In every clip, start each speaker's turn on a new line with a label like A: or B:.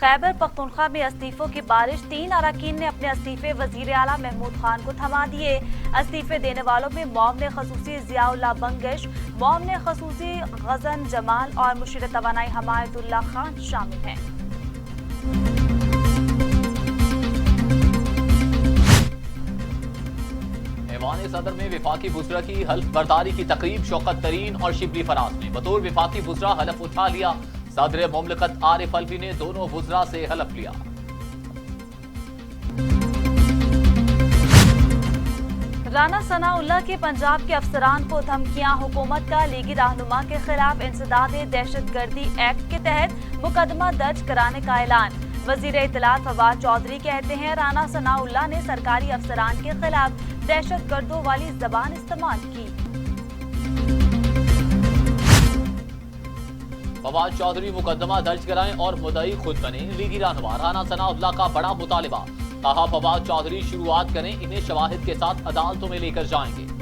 A: खैबर पख्तूनख्वा में इस्तीफों की बारिश, 3 अरकान ने अपने इस्तीफे वजीर आला महमूद खान को थमा दिए। इस्तीफे देने वालों में मौमन खसूसी जियाउल्लाह बंगश, मौमन खसूसी गजन जमाल और मुशीर तवानाई हमायतुल्लाह खान शामिल हैं।
B: ऐवान सदर में विफाकी वुज़रा की हल्फ बर्दारी की तकरीब, शौकत तरीन और शिबली फराज ने बतौर विफाकी वुज़रा हलफ उठा लिया। सदर मुमलिकत आरिफ अलवी ने दोनों वुज़रा से हलफ लिया।
A: राना सनाउल्लाह के पंजाब के अफसरान को धमकियां, हुकूमत का लीगी रहनुमा के खिलाफ इंसदाद दहशतगर्दी एक्ट के तहत मुकदमा दर्ज कराने का ऐलान। वजीर इत्तलात फवाद चौधरी कहते हैं, राना सनाउल्लाह ने सरकारी अफसरान के खिलाफ दहशतगर्दों वाली जबान इस्तेमाल की।
B: फवाद चौधरी मुकदमा दर्ज कराएं और मुद्दई खुद बने। लीगी रहनुमा राना सनाउल्लाह का बड़ा मुतालिबा, कहा फवाद चौधरी शुरुआत करें, इन्हें शवाहिद के साथ अदालतों में लेकर जाएंगे।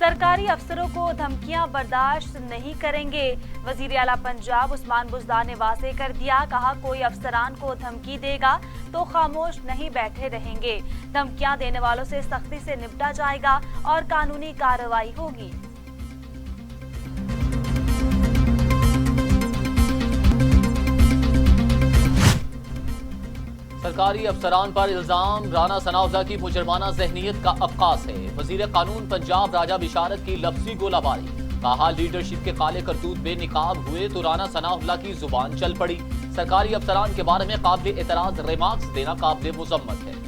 A: सरकारी अफसरों को धमकियां बर्दाश्त नहीं करेंगे। वजीर आला पंजाब उस्मान बुज़दार ने वाज़ेह कर दिया, कहा कोई अफसरान को धमकी देगा तो खामोश नहीं बैठे रहेंगे। धमकियां देने वालों से सख्ती से निपटा जाएगा और कानूनी कार्रवाई होगी।
B: सरकारी अफसरान पर इल्जाम, राना सनाउल्लाह की मुजरमाना ज़हनियत का अवकाश है। वजीर कानून पंजाब राजा बिशारत की लफ्जी गोलाबारी, कहा लीडरशिप के काले करतूत बेनिकाब हुए तो राना सनाउल्लाह की जुबान चल पड़ी। सरकारी अफसरान के बारे में काबिल एतराज रिमार्क्स देना काबिल मुज़म्मत है।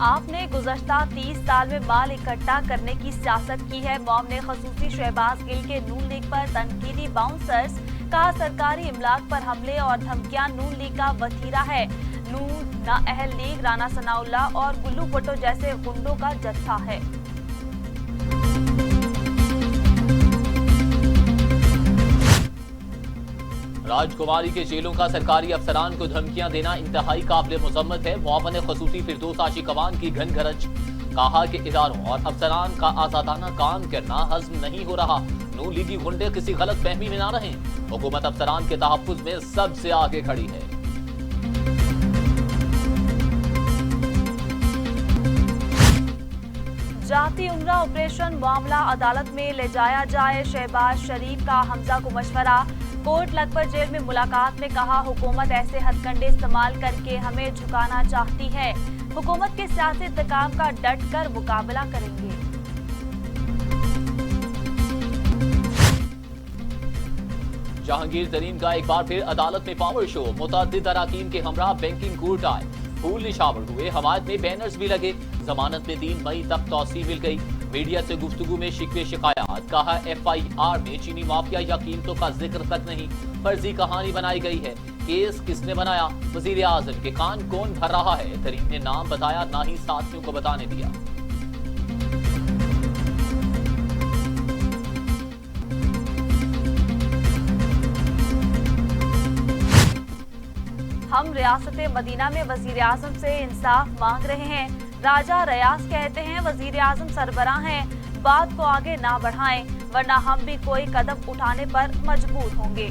A: आपने गुज़श्ता 30 साल में माल इकट्ठा करने की सियासत की है। मौमन खसूसी शहबाज गिल के नून लीग पर तनकीदी बाउंसर्स, कहा सरकारी इमलाक पर हमले और धमकियां नून लीग का वतीरा है। नून नाअहल लीग राना सनाउल्लाह और गुल्लू भुट्टो जैसे गुंडों का जत्था है।
B: राजकुमारी के जेलों का सरकारी अफसरान को धमकियां देना इंतहाई काबिल मुज़म्मत है। मुआवन खसूसी फिरदौस आशिकवान की घन घरज, कहा कि इदारों और अफसरान का आजादाना काम करना हज़म नहीं हो रहा। नून लीगी गुंडे किसी गलत फहमी में ना रहें। हुकूमत अफसरान के तहफ़्फ़ुज़ में सबसे आगे खड़ी है।
A: जाती उम्रा ऑपरेशन मामला अदालत में ले जाया जाए, शहबाज शरीफ का हमजा को मशवरा। कोर्ट लखपत जेल में मुलाकात में कहा, हुकूमत ऐसे हथकंडे इस्तेमाल करके हमें झुकाना चाहती है। हुकूमत के सियासी इंतकाम का डट कर मुकाबला करेंगे।
B: जहांगीर तरीन का एक बार फिर अदालत में पावर शो, मुतअद्दिद अराकीन के हमरा बैंकिंग कोर्ट आए, फूल निशावर हुए, हमायत में बैनर्स भी लगे। जमानत में 3 मई तक तौसी मिल गई। मीडिया से गुफ्तगू में शिकवे शिकायत, कहा FIR में चीनी माफिया या कीमतों का जिक्र तक नहीं, फर्जी कहानी बनाई गई है। केस किसने बनाया, वजीर आजम के कान कौन भर रहा है। तरीन ने नाम बताया, ना ही साथियों को बताने दिया।
A: हम रियासत मदीना में वजीर आजम से इंसाफ मांग रहे हैं। राजा रियाज कहते हैं, वजीर आजम सरबराह हैं, बात को आगे ना बढ़ाएं, वरना हम भी कोई कदम उठाने पर मजबूर होंगे।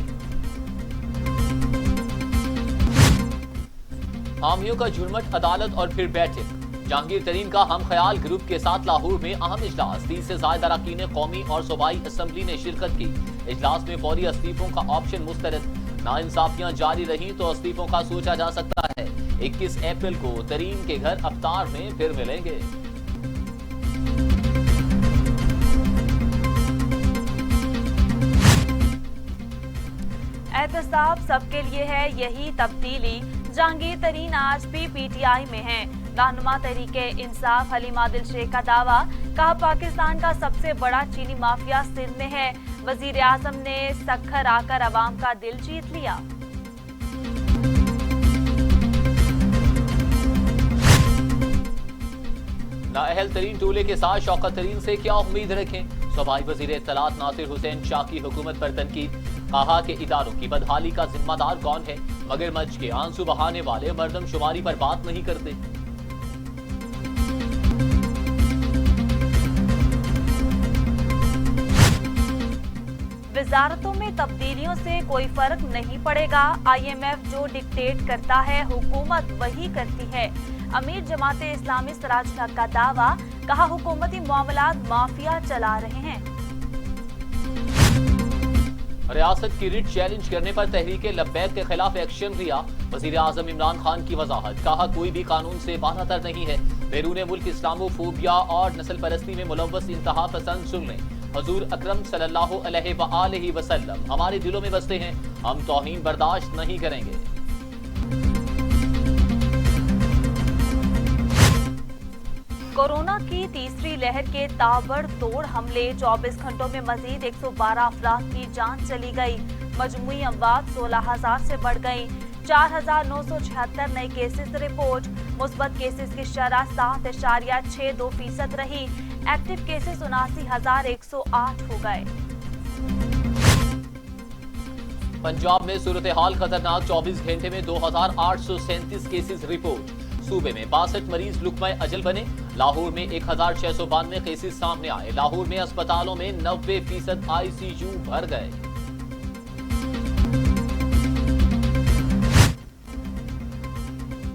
B: हामियों का झुरमट, अदालत और फिर बैठक। जहांगीर तरीन का हम ख्याल ग्रुप के साथ लाहौर में अहम इजलास, 30 से ज्यादा अरकान कौमी और सूबाई असम्बली ने शिरकत की। इजलास में फौरी इस्तीफों का ऑप्शन मुस्तरद, नाइंसाफियां जारी रही तो इस्तीफों का सोचा जा सकता है। 21 अप्रैल को तरीन के घर अफ्तार में फिर मिलेंगे।
A: एहतसाब सबके लिए है, यही तब्दीली। जहांगीर तरीन आज भी PTI में हैं। रहनुमा तहरीके इंसाफ हलीम आदिल शेख का दावा, कहा पाकिस्तान का सबसे बड़ा चीनी माफिया सिंध में है। वजीर आजम ने सखर आकर अवाम का दिल जीत लिया।
B: नाअहल तरीन टोले के साथ शौकत तरीन से क्या उम्मीद रखें। सूबाई वजीर इत्तलात नासिर हुसैन शाह की हुकूमत पर तनकीद, कहा कि इदारों की बदहाली का जिम्मेदार कौन है। मगरमच्छ के आंसू बहाने वाले मर्दमशुमारी पर बात नहीं करते।
A: वजारतों में तब्दीलियों से कोई फर्क नहीं पड़ेगा। IMF जो डिक्टेट करता है हुकूमत वही करती है। अमीर जमाते इस्लामी सराजुल हक का दावा, कहा हुकूमती मामलात माफिया चला रहे हैं।
B: रियासत की रिट चैलेंज करने पर तहरीक लब्बैक के खिलाफ एक्शन लिया। वजीर आजम इमरान खान की वजाहत, कहा कोई भी कानून से बालातर नहीं है। बैरून मुल्क इस्लामोफोबिया और नस्ल परस्ती में मुलव्वस इंतहा पसंद सुन लें। हजूर अकरम सल्लल्लाहु अलैहि वसल्लम हमारे दिलों में बसते हैं, हम तौहीन बर्दाश्त नहीं करेंगे।
A: कोरोना की तीसरी लहर के ताबड़तोड़ हमले, 24 घंटों में मजीद 112 अफराद की जान चली गई। मजमूई अमवात 16,000 से बढ़ गई। 4,976 नए केसेस रिपोर्ट। मुस्बत केसेस की शरह 7.62% रही। एक्टिव केसेस 79,108 हो गए।
B: पंजाब में सूरत हाल खतरनाक, 24 घंटे में 2,837 केसेस रिपोर्ट। सूबे में 62 मरीज लुकमाए अजल बने। लाहौर में 1,692 केसेस सामने आए। लाहौर में अस्पतालों में 90% ICU भर गए।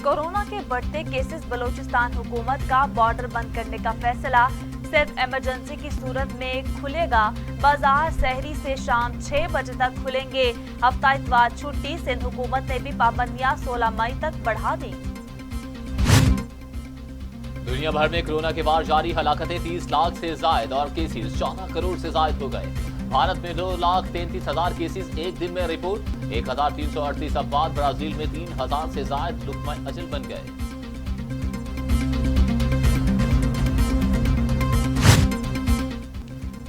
A: कोरोना के बढ़ते केसेस, बलोचिस्तान हुकूमत का बॉर्डर बंद करने का फैसला। सिर्फ इमरजेंसी की सूरत में खुलेगा बाजार। सहरी से शाम 6 बजे तक खुलेंगे। हफ्ता इतवार छुट्टी। सिंध हुकूमत ने भी पाबंदियां 16 मई तक बढ़ा दी।
B: दुनिया भर में कोरोना के बाद जारी हलाकतें 30 लाख से जायद और केसेस 14 करोड़ से जायद हो गए। भारत में 2,33,000 केसेस एक दिन में रिपोर्ट। 1,338 अफराद। ब्राजील में 3,000 से जायद लुकमाए अजल बन गए।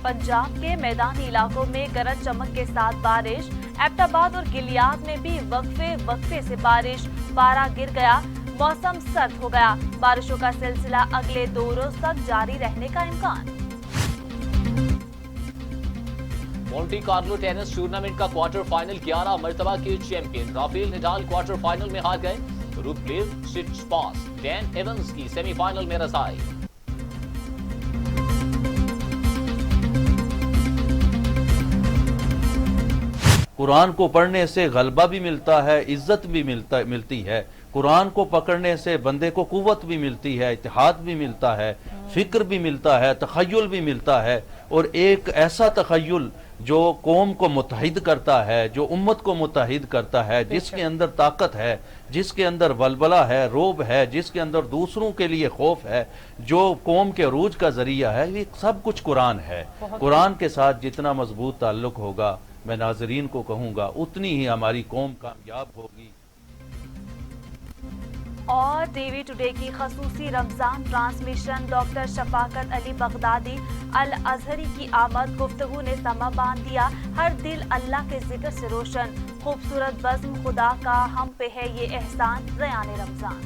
A: पंजाब के मैदानी इलाकों में गरज चमक के साथ बारिश। एबटाबाद और गिलियाद में भी वक्फे से बारिश। पारा गिर गया। मौसम सर्द हो गया। बारिशों का सिलसिला अगले 2 रोज तक जारी रहने का इम्कान।
B: मोंटी कार्लो टेनिस टूर्नामेंट का क्वार्टर फाइनल, 11 मर्तबा के champion Rafael Nadal quarter final में हार गए। रूपलेव सिट्सपास डैन एवंस की सेमीफाइनल में रसाई।
C: कुरान को पढ़ने से गलबा भी मिलता है, इज्जत भी मिलती है। कुरान को पकड़ने से बंदे को कुव्वत भी मिलती है, इत्तेहाद भी मिलता है, फिक्र भी मिलता है, तखय्युल भी मिलता है। और एक ऐसा तखय्युल जो कौम को मुत्तहिद करता है, जो उम्मत को मुत्तहिद करता है, जिसके अंदर ताकत है, जिसके अंदर वलवला है, रोब है, जिसके अंदर दूसरों के लिए खौफ है, जो कौम के अरूज का जरिया है, ये सब कुछ कुरान है। कुरान के साथ जितना मजबूत ताल्लुक होगा, मैं नाजरीन को कहूँगा, उतनी ही हमारी कौम कामयाब होगी।
A: और टीवी टुडे की खसूसी रमजान ट्रांसमिशन, डॉक्टर शफाकत अली बगदादी अल अजहरी की आमद, गुफ्तगू ने समा बांध दिया। हर दिल अल्लाह के जिक्र से रोशन। खूबसूरत बज़्म, खुदा का हम पे है ये एहसान, रयान रमजान।